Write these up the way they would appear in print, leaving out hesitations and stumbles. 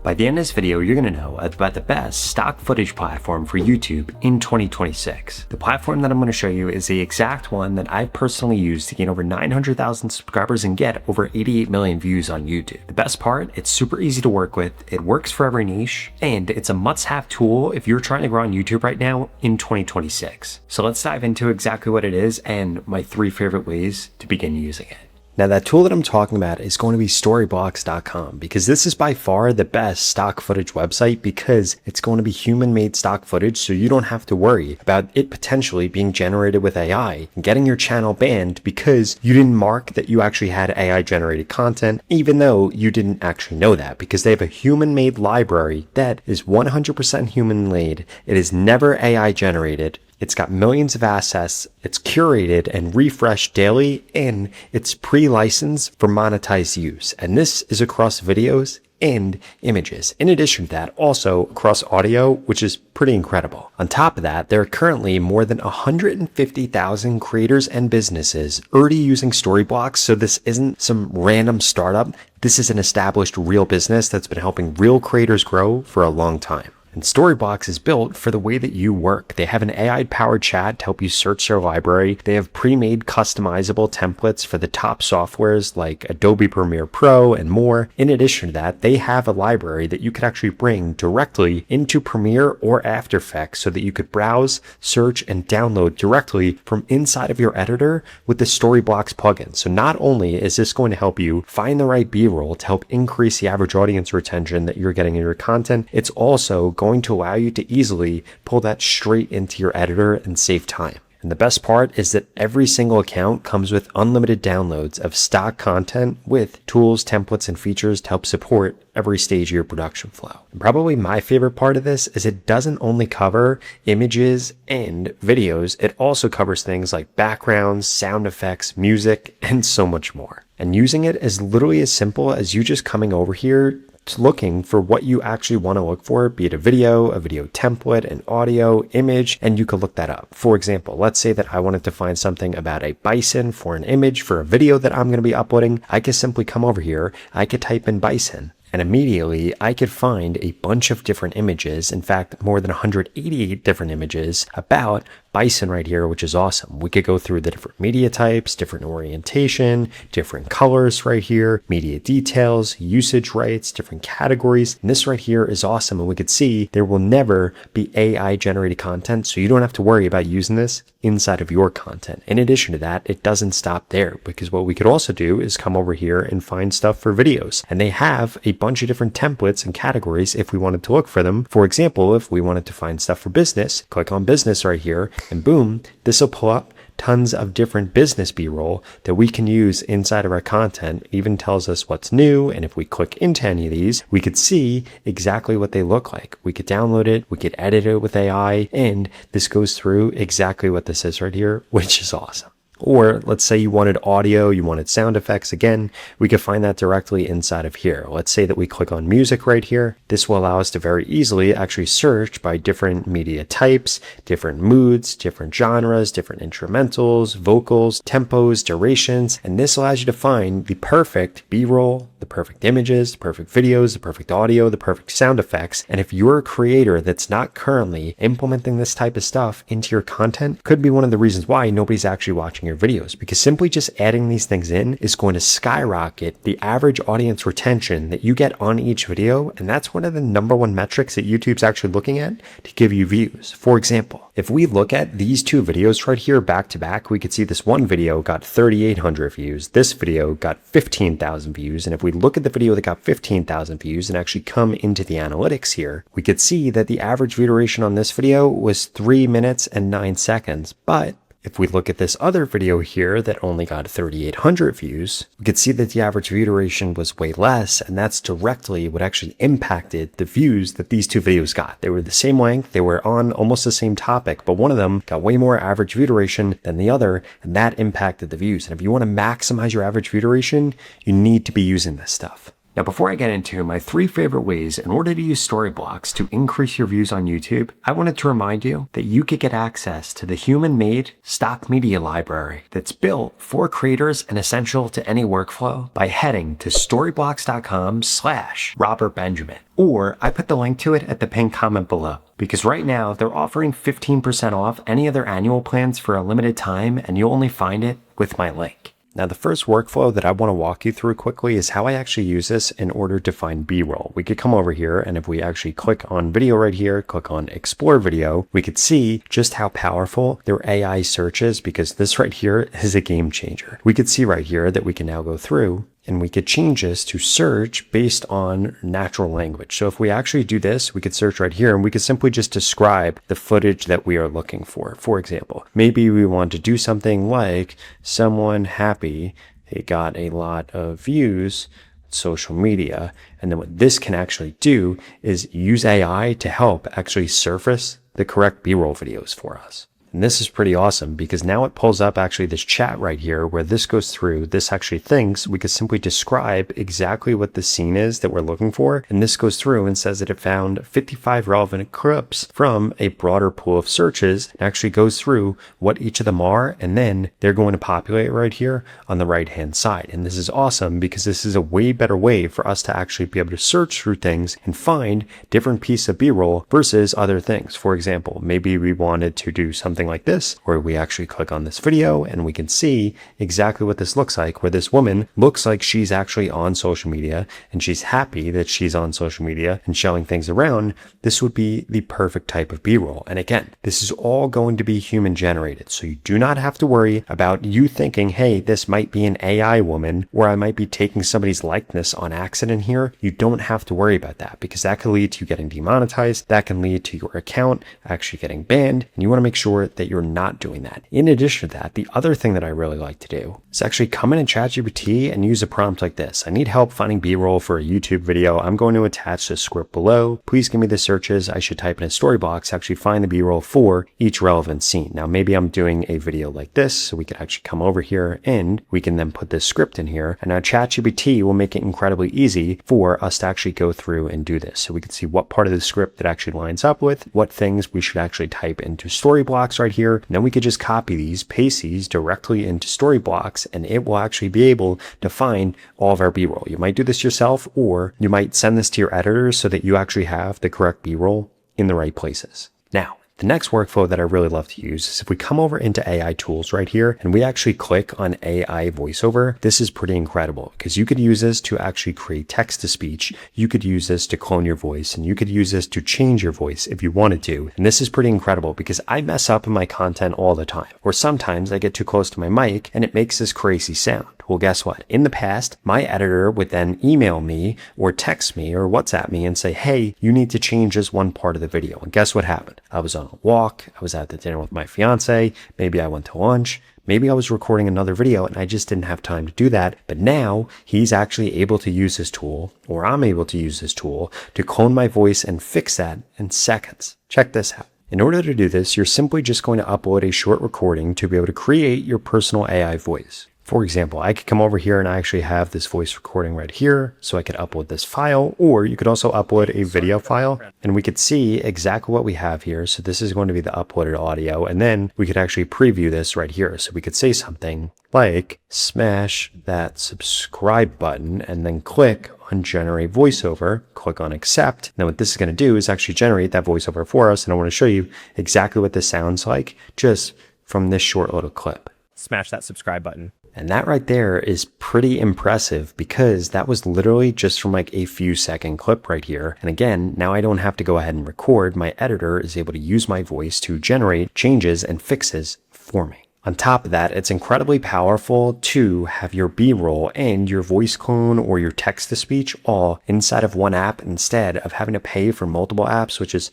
By the end of this video, you're going to know about the best stock footage platform for YouTube in 2026. The platform that I'm going to show you is the exact one that I personally use to gain over 900,000 subscribers and get over 88 million views on YouTube. The best part, it's super easy to work with, it works for every niche, and it's a must-have tool if you're trying to grow on YouTube right now in 2026. So let's dive into exactly what it is and my 3 favorite ways to begin using it. Now that tool that I'm talking about is going to be Storyblocks.com because this is by far the best stock footage website because it's going to be human-made stock footage, so you don't have to worry about it potentially being generated with AI and getting your channel banned because you didn't mark that you actually had AI generated content, even though you didn't actually know that, because they have a human-made library that is 100% human-made. It is never AI generated. It's got millions of assets, it's curated and refreshed daily, and it's pre-licensed for monetized use. And this is across videos and images. In addition to that, also across audio, which is pretty incredible. On top of that, there are currently more than 150,000 creators and businesses already using Storyblocks, so this isn't some random startup. This is an established real business that's been helping real creators grow for a long time. And Storyblocks is built for the way that you work. They have an AI-powered chat to help you search their library. They have pre-made customizable templates for the top softwares like Adobe Premiere Pro and more. In addition to that, they have a library that you could actually bring directly into Premiere or After Effects so that you could browse, search, and download directly from inside of your editor with the Storyblocks plugin. So not only is this going to help you find the right B-roll to help increase the average audience retention that you're getting in your content, it's also going to allow you to easily pull that straight into your editor and save time. And the best part is that every single account comes with unlimited downloads of stock content with tools, templates, and features to help support every stage of your production flow. And probably my favorite part of this is it doesn't only cover images and videos, it also covers things like backgrounds, sound effects, music, and so much more. And using it is literally as simple as you just coming over here looking for what you actually want to look for, be it a video template, an audio, image, and you could look that up. For example, let's say that I wanted to find something about a bison for an image for a video that I'm going to be uploading. I could simply come over here, I could type in bison, and immediately I could find a bunch of different images, in fact, more than 188 different images about bison right here, which is awesome. We could go through the different media types, different orientation, different colors right here, media details, usage rights, different categories. And this right here is awesome. And we could see there will never be AI generated content. So you don't have to worry about using this inside of your content. In addition to that, it doesn't stop there, because what we could also do is come over here and find stuff for videos. And they have a bunch of different templates and categories if we wanted to look for them. For example, if we wanted to find stuff for business, click on business right here, and boom, this will pull up tons of different business B-roll that we can use inside of our content. It even tells us what's new, and if we click into any of these, we could see exactly what they look like. We could download it, we could edit it with AI, and this goes through exactly what this is right here, which is awesome. Or let's say you wanted audio, you wanted sound effects. Again, we could find that directly inside of here. Let's say that we click on music right here. This will allow us to very easily actually search by different media types, different moods, different genres, different instrumentals, vocals, tempos, durations. And this allows you to find the perfect B-roll, the perfect images, the perfect videos, the perfect audio, the perfect sound effects. And if you're a creator that's not currently implementing this type of stuff into your content, could be one of the reasons why nobody's actually watching your videos, because simply just adding these things in is going to skyrocket the average audience retention that you get on each video. And that's one of the #1 metrics that YouTube's actually looking at to give you views. For example, if we look at these 2 videos right here back to back, we could see this one video got 3,800 views. This video got 15,000 views. And if we look at the video that got 15,000 views and actually come into the analytics here, we could see that the average view duration on this video was 3 minutes and 9 seconds. But if we look at this other video here that only got 3,800 views, we could see that the average view duration was way less, and that's directly what actually impacted the views that these 2 videos got. They were the same length, they were on almost the same topic, but one of them got way more average view duration than the other, and that impacted the views. And if you want to maximize your average view duration, you need to be using this stuff. Now, before I get into my 3 favorite ways in order to use Storyblocks to increase your views on YouTube, I wanted to remind you that you could get access to the human-made stock media library that's built for creators and essential to any workflow by heading to storyblocks.com/Robert Benjamin. Or I put the link to it at the pinned comment below, because right now they're offering 15% off any of their annual plans for a limited time, and you'll only find it with my link. Now, the first workflow that I want to walk you through quickly is how I actually use this in order to find B-roll. We could come over here, and if we actually click on video right here, click on explore video, we could see just how powerful their AI search is, because this right here is a game changer. We could see right here that we can now go through and we could change this to search based on natural language. So if we actually do this, we could search right here and we could simply just describe the footage that we are looking for. For example, maybe we want to do something like someone happy, they got a lot of views on social media. And then what this can actually do is use AI to help actually surface the correct B-roll videos for us. And this is pretty awesome because now it pulls up actually this chat right here where this goes through, this actually thinks we could simply describe exactly what the scene is that we're looking for. And this goes through and says that it found 55 relevant clips from a broader pool of searches and actually goes through what each of them are. And then they're going to populate right here on the right hand side. And this is awesome because this is a way better way for us to actually be able to search through things and find different pieces of B-roll versus other things. For example, maybe we wanted to do something like this, where we actually click on this video and we can see exactly what this looks like, where this woman looks like she's actually on social media and she's happy that she's on social media and showing things around. This would be the perfect type of B-roll. And again, this is all going to be human generated. So you do not have to worry about you thinking, hey, this might be an AI woman, or I might be taking somebody's likeness on accident here. You don't have to worry about that because that could lead to you getting demonetized. That can lead to your account actually getting banned. And you want to make sure that you're not doing that. In addition to that, the other thing that I really like to do is actually come in ChatGPT and use a prompt like this. I need help finding B-roll for a YouTube video. I'm going to attach the script below. Please give me the searches. I should type in a Storyblocks, actually find the B-roll for each relevant scene. Now, maybe I'm doing a video like this, so we could actually come over here and we can then put this script in here. And now ChatGPT will make it incredibly easy for us to actually go through and do this. So we can see what part of the script that actually lines up with what things we should actually type into Storyblocks right here. And then we could just copy these, paste these directly into Storyblocks, and it will actually be able to find all of our B-roll. You might do this yourself, or you might send this to your editor so that you actually have the correct B-roll in the right places. Now, the next workflow that I really love to use is if we come over into AI tools right here and we actually click on AI voiceover. This is pretty incredible because you could use this to actually create text to speech. You could use this to clone your voice, and you could use this to change your voice if you wanted to. And this is pretty incredible because I mess up in my content all the time, or sometimes I get too close to my mic and it makes this crazy sound. Well, guess what? In the past, my editor would then email me or text me or WhatsApp me and say, hey, you need to change this one part of the video. And guess what happened? I was on a walk. I was out to dinner with my fiance. Maybe I went to lunch. Maybe I was recording another video and I just didn't have time to do that. But now he's actually able to use this tool, or I'm able to use this tool to clone my voice and fix that in seconds. Check this out. In order to do this, you're simply just going to upload a short recording to be able to create your personal AI voice. For example, I could come over here and I actually have this voice recording right here, so I could upload this file, or you could also upload a video file and we could see exactly what we have here. So this is going to be the uploaded audio, and then we could actually preview this right here. So we could say something like smash that subscribe button and then click on generate voiceover, click on accept. Now what this is going to do is actually generate that voiceover for us, and I want to show you exactly what this sounds like just from this short little clip. Smash that subscribe button. And that right there is pretty impressive because that was literally just from like a few second clip right here. And again, now I don't have to go ahead and record. My editor is able to use my voice to generate changes and fixes for me. On top of that, it's incredibly powerful to have your B-roll and your voice clone or your text-to-speech all inside of one app instead of having to pay for multiple apps, which is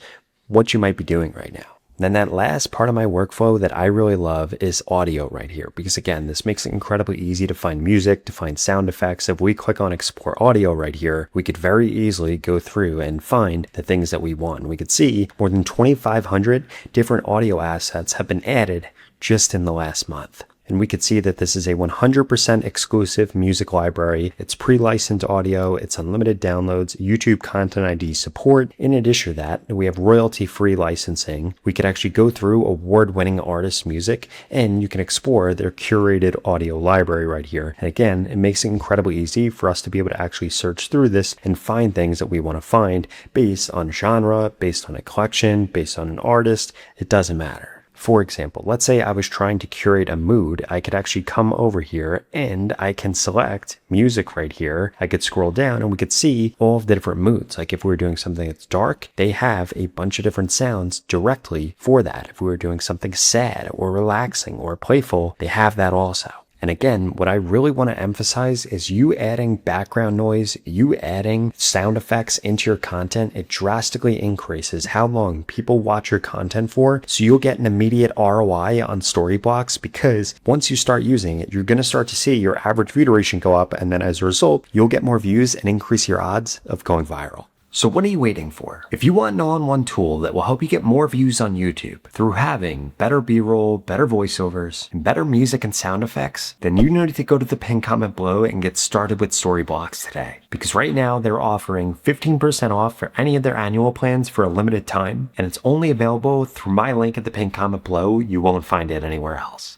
what you might be doing right now. Then that last part of my workflow that I really love is audio right here, because again, this makes it incredibly easy to find music, to find sound effects. If we click on explore audio right here, we could very easily go through and find the things that we want. We could see more than 2,500 different audio assets have been added just in the last month. And we could see that this is a 100% exclusive music library. It's pre-licensed audio, it's unlimited downloads, YouTube Content ID support. In addition to that, we have royalty-free licensing. We could actually go through award-winning artists' music, and you can explore their curated audio library right here. And again, it makes it incredibly easy for us to be able to actually search through this and find things that we want to find based on genre, based on a collection, based on an artist. It doesn't matter. For example, let's say I was trying to curate a mood. I could actually come over here and I can select music right here. I could scroll down and we could see all of the different moods. Like if we were doing something that's dark, they have a bunch of different sounds directly for that. If we were doing something sad or relaxing or playful, they have that also. And again, what I really want to emphasize is you adding background noise, you adding sound effects into your content, it drastically increases how long people watch your content for. So you'll get an immediate ROI on Storyblocks, because once you start using it, you're going to start to see your average view duration go up. And then as a result, you'll get more views and increase your odds of going viral. So what are you waiting for? If you want an all-in-one tool that will help you get more views on YouTube through having better B-roll, better voiceovers, and better music and sound effects, then you need to go to the pinned comment below and get started with Storyblocks today. Because right now they're offering 15% off for any of their annual plans for a limited time, and it's only available through my link at the pinned comment below. You won't find it anywhere else.